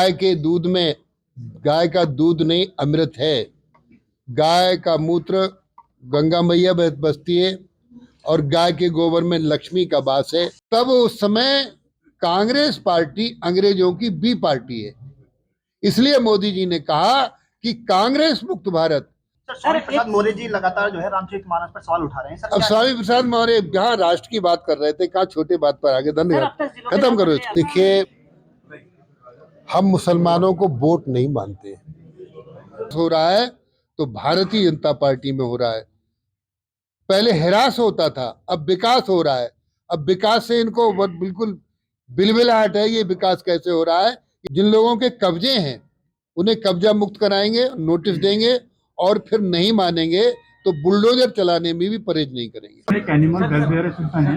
गाय के दूध में गाय का दूध नहीं अमृत है। गाय का मूत्र गंगा मैया बसती है और गाय के गोबर में लक्ष्मी का वास है। तब उस समय कांग्रेस पार्टी अंग्रेजों की बी पार्टी है। इसलिए मोदी जी ने कहा कि कांग्रेस मुक्त भारत। स्वामी प्रसाद मौर्य जी लगातार जो है रामचरितमानस पर सवाल उठा रहे हैं सर। अब स्वामी प्रसाद मौर्य जहाँ राष्ट्र की बात कर रहे थे, कहाँ छोटे बात पर आगे। धन्यवाद, खत्म करो। देखिए, हम मुसलमानों को वोट नहीं मानते। हो रहा है तो भारतीय जनता पार्टी में हो रहा है। पहले हिरास होता था, अब विकास हो रहा है। अब विकास से इनको बिल्कुल बिलबिलाहट है। ये विकास कैसे हो रहा है? जिन लोगों के कब्जे हैं उन्हें कब्जा मुक्त कराएंगे, नोटिस देंगे, और फिर नहीं मानेंगे तो बुलडोजर चलाने में भी परहेज नहीं करेंगे। एक एनिमल वेलफेयर एसोसिएशन है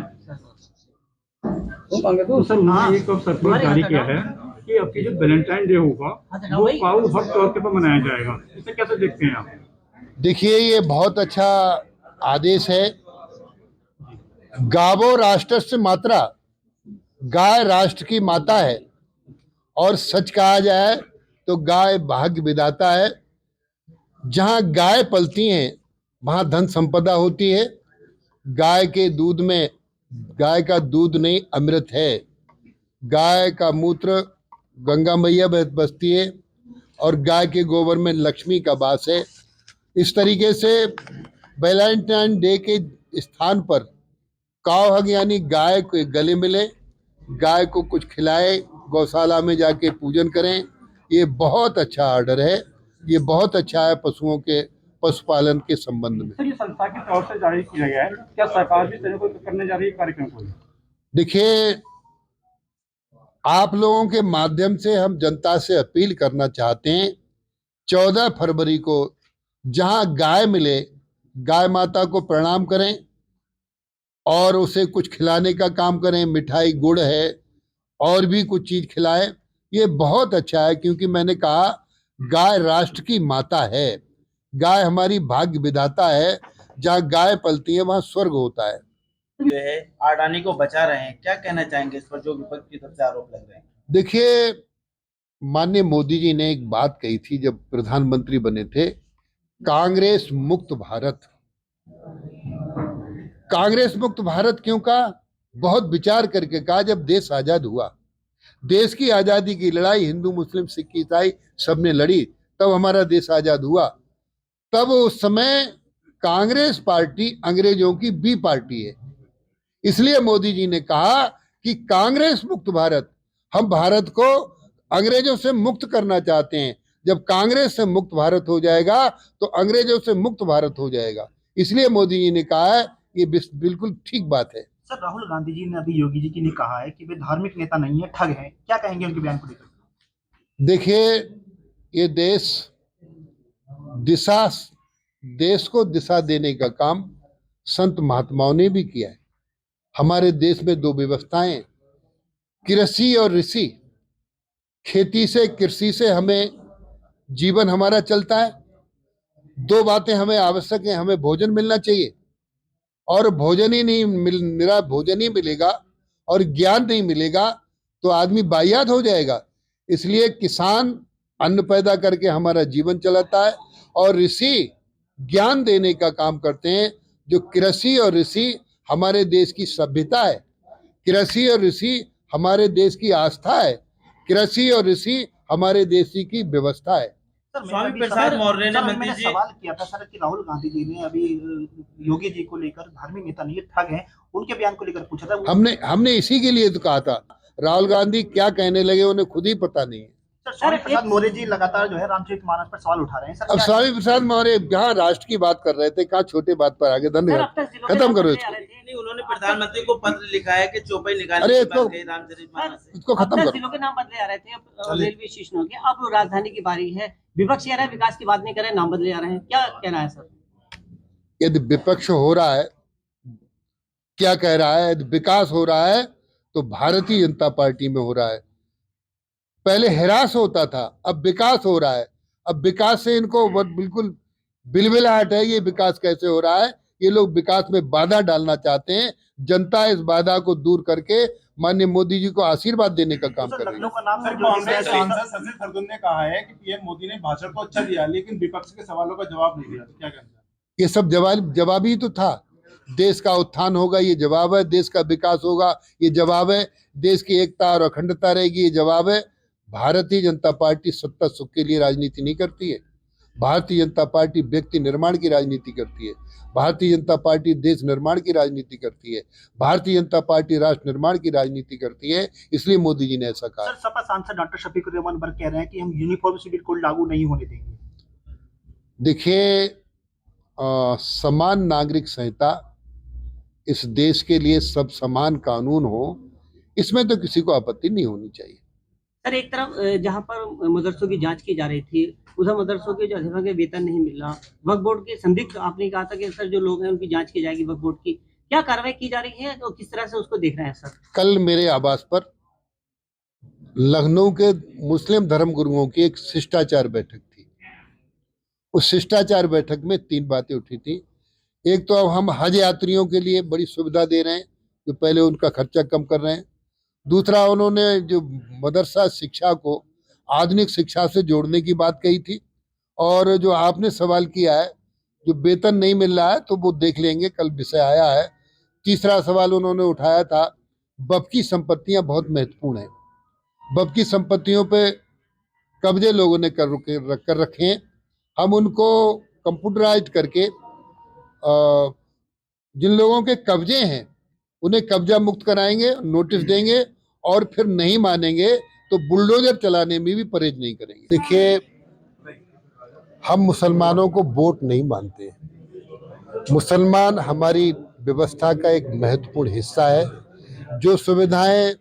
तो सर उन्होंने एक सर्कुलर जारी किया है कि अब की जो वैलेंटाइन डे होगा वो काऊ हक तौर पे मनाया जाएगा। इसे कैसे देखते हैं आप? देखिए, ये बहुत अच्छा आदेश है। गावो राष्ट्रस्य मातरा, गाय राष्ट्र की माता है। और सच कहा जाए तो गाय भाग्य विधाता है। जहां गाय पलती हैं वहां धन संपदा होती है। गाय के दूध में गाय का दूध नहीं अमृत है। गाय का मूत्र गंगा मैया बसती है और गाय के गोबर में लक्ष्मी का वास है। इस तरीके से वैलेंटाइन डे के स्थान पर काव हग यानी गाय को गले मिले, गाय को कुछ खिलाए, गौशाला में जाके पूजन करें। ये बहुत अच्छा ऑर्डर है। ये बहुत अच्छा है पशुओं के पशुपालन के संबंध में। सर, ये संस्था की तरफ से जारी किया गया है, क्या सरकार भी करने जा रही है कार्यक्रम को? देखिए, आप लोगों के माध्यम से हम जनता से अपील करना चाहते हैं, 14 फरवरी को जहां गाय मिले, गाय माता को प्रणाम करें और उसे कुछ खिलाने का काम करें। मिठाई, गुड़ है और भी कुछ चीज खिलाएं। ये बहुत अच्छा है, क्योंकि मैंने कहा गाय राष्ट्र की माता है। गाय हमारी भाग्य विधाता है। जहाँ गाय पलती है वहां स्वर्ग होता है। जो है अडानी को बचा रहे हैं, क्या कहना चाहेंगे इस पर जो विपक्ष की तरफ से आरोप लग रहे हैं? देखिए, माननीय मोदी जी ने एक बात कही थी जब प्रधानमंत्री बने थे, कांग्रेस मुक्त भारत। कांग्रेस मुक्त भारत क्यों कहा? बहुत विचार करके कहा। जब देश आजाद हुआ, देश की आजादी की लड़ाई हिंदू, मुस्लिम, सिख, ईसाई सबने लड़ी, तब हमारा देश आजाद हुआ। तब उस समय कांग्रेस पार्टी अंग्रेजों की बी पार्टी है। इसलिए मोदी जी ने कहा कि कांग्रेस मुक्त भारत। हम भारत को अंग्रेजों से मुक्त करना चाहते हैं। जब कांग्रेस से मुक्त भारत हो जाएगा तो अंग्रेजों से मुक्त भारत हो जाएगा। इसलिए मोदी जी ने कहा है, ये बिल्कुल ठीक बात है। सर, राहुल गांधी जी ने अभी योगी जी की ने कहा है कि वे धार्मिक नेता नहीं है, ठग हैं। क्या कहेंगे उनके बयान को लेकर? देखिए, ये देश को दिशा देने का काम संत महात्माओं ने भी किया है। हमारे देश में दो व्यवस्थाएं, कृषि और ऋषि। खेती से, कृषि से हमें जीवन हमारा चलता है। दो बातें हमें आवश्यक है। हमें भोजन मिलना चाहिए, और भोजन ही नहीं मेरा भोजन ही मिलेगा और ज्ञान नहीं मिलेगा तो आदमी वाहियात हो जाएगा। इसलिए किसान अन्न पैदा करके हमारा जीवन चलाता है, और ऋषि ज्ञान देने का काम करते हैं। जो कृषि और ऋषि हमारे देश की सभ्यता है। कृषि और ऋषि हमारे देश की आस्था है। कृषि और ऋषि हमारे देश की व्यवस्था है। स्वामी प्रसाद मौर्य ने मैंने सवाल किया था सर कि राहुल गांधी जी ने अभी योगी जी को लेकर धार्मिक नेता नहीं है, ठग हैं, उनके बयान को लेकर पूछा था। हमने इसी के लिए तो कहा था। राहुल गांधी क्या कहने लगे उन्हें खुद ही पता नहीं है। स्वामी प्रसाद मौर्य जी लगातार जो है रामचरितमानस पर सवाल उठा रहे हैं सर। अब स्वामी प्रसाद मौर्य जहाँ राष्ट्र की बात कर रहे थे, कहाँ छोटे बात पर आगे। धन्यवाद, खत्म करो इसको। नहीं, उन्होंने प्रधानमंत्री को पत्र लिखा है कि चौपाई निकालने अरे की बात कही रामचरितमानस से। इसको खत्म करो। जिलों के नाम बदले जा रहे थे, अब रेलवे स्टेशनों के, अब राजधानी की बारी है। विपक्ष कह रहा है विकास की बात नहीं कर रहे, नाम बदले जा रहे हैं। क्या कहना है सर? यदि विपक्ष हो रहा है, क्या कह रहा है, यदि विकास हो रहा है तो भारतीय जनता पार्टी में हो रहा है। पहले हिरास होता था, अब विकास हो रहा है। अब विकास से इनको बिल्कुल बिलबिलाहट है। ये विकास कैसे हो रहा है? ये लोग विकास में बाधा डालना चाहते हैं। जनता इस बाधा को दूर करके माननीय मोदी जी को आशीर्वाद देने का काम सर, कर रही लखनऊ है। का नाम सर, कांग्रेस सांसद शशि थरूर ने कहा है कि पीएम मोदी ने भाषण तो अच्छा दिया लेकिन विपक्ष के सवालों का जवाब नहीं दिया, तो क्या कहना है? ये सब जवाब ही तो था। देश का उत्थान होगा, ये जवाब है। देश का विकास होगा, ये जवाब है। देश की एकता और अखंडता रहेगी, ये जवाब है। भारतीय जनता पार्टी सत्ता सुख के लिए राजनीति नहीं करती है। भारतीय जनता पार्टी व्यक्ति निर्माण की राजनीति करती है। भारतीय जनता पार्टी देश निर्माण की राजनीति करती है। भारतीय जनता पार्टी राष्ट्र निर्माण की राजनीति करती है। इसलिए मोदी जी ने ऐसा कहा। सर, सपा सांसद डॉक्टर शफीकुर रहमान वर्ग कह रहे हैं कि हम यूनिफॉर्म सिविल कोड लागू नहीं होने देंगे। देखिए, समान नागरिक संहिता इस देश के लिए सब समान कानून हो, इसमें तो किसी को आपत्ति नहीं होनी चाहिए। सर, एक तरफ जहां पर मदरसों की जांच की जा रही थी, उधर मदरसों के जो अध्यापकों के वेतन नहीं मिल रहा। वक्फ बोर्ड के संदिग्ध आपने कहा था कि सर जो लोग हैं उनकी जांच की जाएगी, वक्फ बोर्ड की क्या कार्रवाई की जा रही है, तो किस तरह से उसको देख रहे हैं सर? कल मेरे आवास पर लखनऊ के मुस्लिम धर्मगुरुओं की एक शिष्टाचार बैठक थी। उस शिष्टाचार बैठक में 3 बातें उठी थी। एक तो अब हम हज यात्रियों के लिए बड़ी सुविधा दे रहे हैं, जो पहले उनका खर्चा कम कर रहे हैं। दूसरा, उन्होंने जो मदरसा शिक्षा को आधुनिक शिक्षा से जोड़ने की बात कही थी। और जो आपने सवाल किया है, जो वेतन नहीं मिल रहा है, तो वो देख लेंगे, कल विषय आया है। तीसरा सवाल उन्होंने उठाया था, वक्फ की संपत्तियां बहुत महत्वपूर्ण हैं। वक्फ की संपत्तियों पे कब्जे लोगों ने कर रखे हैं। हम उनको कंप्यूटराइज करके जिन लोगों के कब्जे हैं उन्हें कब्जा मुक्त कराएंगे, नोटिस देंगे, और फिर नहीं मानेंगे तो बुलडोजर चलाने में भी परहेज नहीं करेंगे। देखिए, हम मुसलमानों को वोट नहीं मानते। मुसलमान हमारी व्यवस्था का एक महत्वपूर्ण हिस्सा है। जो सुविधाएं,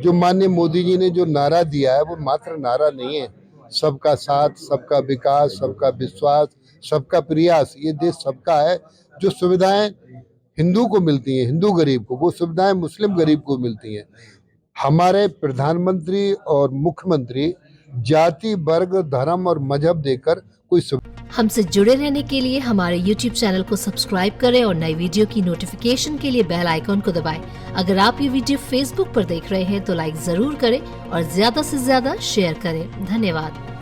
जो माननीय मोदी जी ने जो नारा दिया है, वो मात्र नारा नहीं है। सबका साथ, सबका विकास, सबका विश्वास, सबका प्रयास, ये देश सबका है। जो सुविधाएं हिंदू को मिलती हैं, हिंदू गरीब को, वो सुविधाएं मुस्लिम गरीब को मिलती हैं। हमारे प्रधानमंत्री और मुख्यमंत्री जाति, वर्ग, धर्म और मजहब देकर कोई हमसे जुड़े रहने के लिए हमारे YouTube चैनल को सब्सक्राइब करें और नई वीडियो की नोटिफिकेशन के लिए बेल आइकॉन को दबाएं। अगर आप ये वीडियो Facebook पर देख रहे हैं तो लाइक जरूर करें और ज्यादा से ज्यादा शेयर करें। धन्यवाद।